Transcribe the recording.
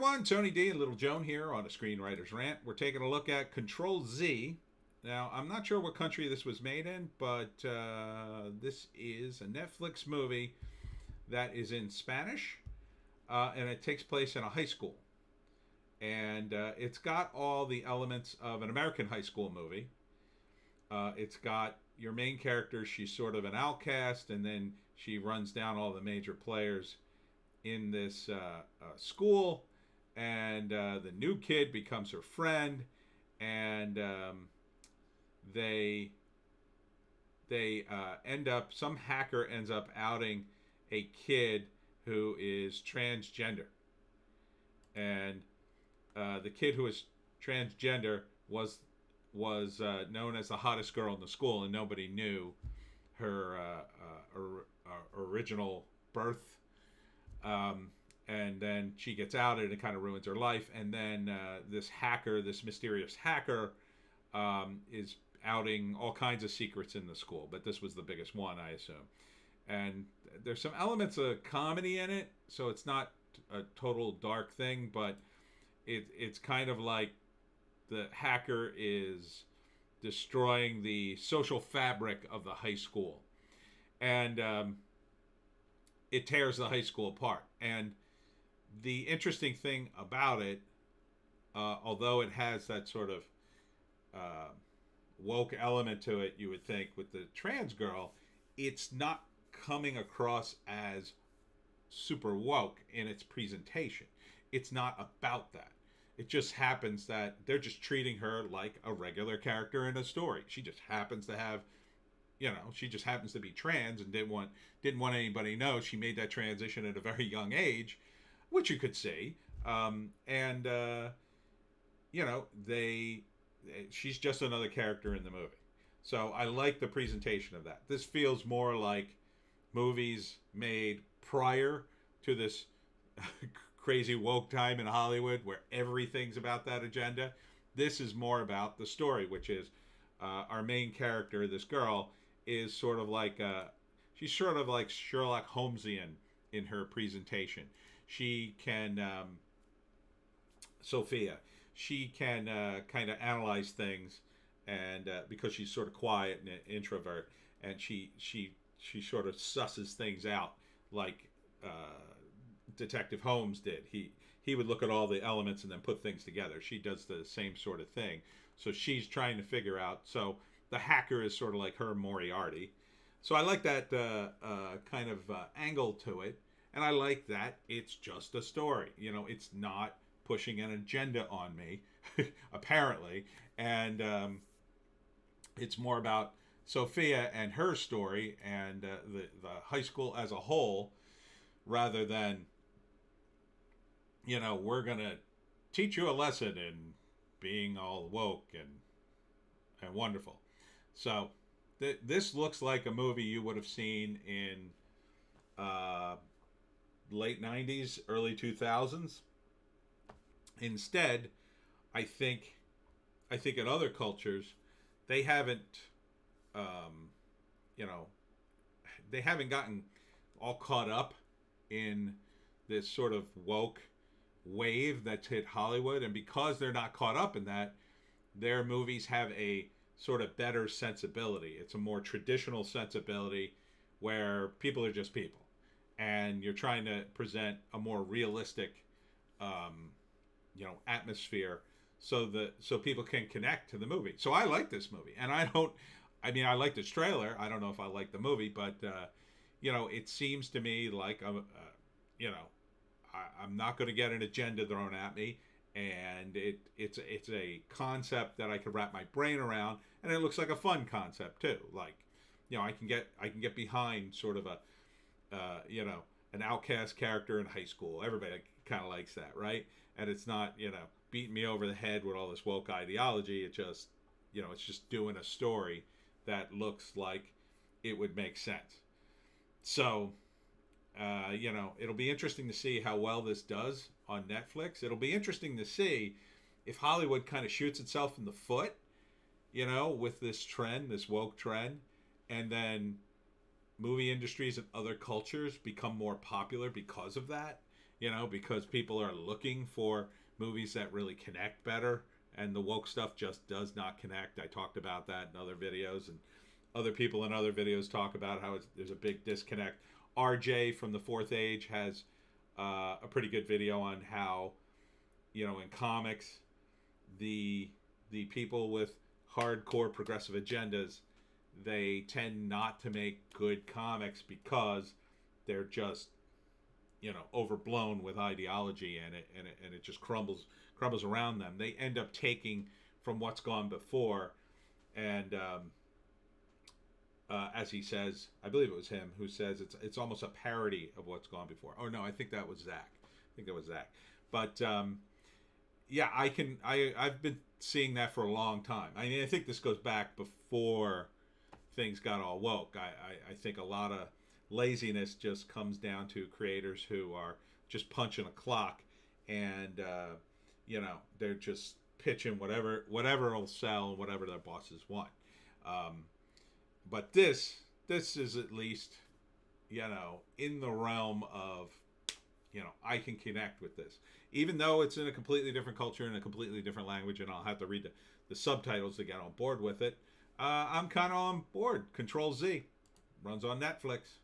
everyone, Tony D and Little Joan here on a Screenwriter's Rant. We're taking a look at Control Z. Now, I'm not sure what country this was made in, but this is a Netflix movie that is in Spanish, and it takes place in a high school. And it's got all the elements of an American high school movie. It's got your main character, she's sort of an outcast, and then she runs down all the major players in this school, and the new kid becomes her friend, and they end up, some hacker ends up outing a kid who is transgender, and the kid who is transgender was known as the hottest girl in the school, and nobody knew her original birth. And then she gets outed, and it kind of ruins her life. And then this mysterious hacker, is outing all kinds of secrets in the school. But this was the biggest one, I assume. And there's some elements of comedy in it, so it's not a total dark thing, but it's kind of like the hacker is destroying the social fabric of the high school. And it tears the high school apart. And the interesting thing about it, although it has that sort of woke element to it, you would think, with the trans girl, it's not coming across as super woke in its presentation. It's not about that. It just happens that they're just treating her like a regular character in a story. She just happens to have, she just happens to be trans and didn't want anybody to know she made that transition at a very young age, which you could see. She's just another character in the movie. So I like the presentation of that. This feels more like movies made prior to this crazy woke time in Hollywood where everything's about that agenda. This is more about the story, which is our main character, this girl, is sort of like she's sort of like Sherlock Holmesian in her presentation. She can Sophia. She can kind of analyze things, and because she's sort of quiet and an introvert, and she sort of susses things out like Detective Holmes did. He would look at all the elements and then put things together. She does the same sort of thing. So she's trying to figure out. So the hacker is sort of like her Moriarty. So I like that kind of angle to it. And I like that it's just a story. It's not pushing an agenda on me, apparently. And it's more about Sophia and her story and the high school as a whole, rather than, we're going to teach you a lesson in being all woke and wonderful. So this looks like a movie you would have seen in late 90s, early 2000s. Instead, I think in other cultures, they haven't, they haven't gotten all caught up in this sort of woke wave that's hit Hollywood. And because they're not caught up in that, their movies have a sort of better sensibility. It's a more traditional sensibility where people are just people. And you're trying to present a more realistic, atmosphere so people can connect to the movie. So I like this movie. And I like this trailer. I don't know if I like the movie, but, it seems to me like, I'm not going to get an agenda thrown at me. And it's a concept that I can wrap my brain around, and it looks like a fun concept too. Like, I can get behind sort of an outcast character in high school. Everybody kind of likes that, right? And it's not, beating me over the head with all this woke ideology. It just, it's just doing a story that looks like it would make sense. So, it'll be interesting to see how well this does on Netflix. It'll be interesting to see if Hollywood kind of shoots itself in the foot, with this trend, this woke trend, and then movie industries and other cultures become more popular because of that. because people are looking for movies that really connect better, and the woke stuff just does not connect. I talked about that in other videos, and other people in other videos talk about how there's a big disconnect. RJ from the Fourth Age has a pretty good video on how, in comics, the people with hardcore progressive agendas, they tend not to make good comics because they're just overblown with ideology, and it just crumbles around them. They end up taking from what's gone before, and as he says, I believe it was him who says it's almost a parody of what's gone before. Oh no, I think that was Zach. But yeah, I've been seeing that for a long time. I mean, I think this goes back before things got all woke. I think a lot of laziness just comes down to creators who are just punching a clock, and they're just pitching whatever will sell and whatever their bosses want. But this is at least in the realm of I can connect with this, even though it's in a completely different culture and a completely different language, and I'll have to read the subtitles to get on board with it. I'm kind of on board. Control Z runs on Netflix.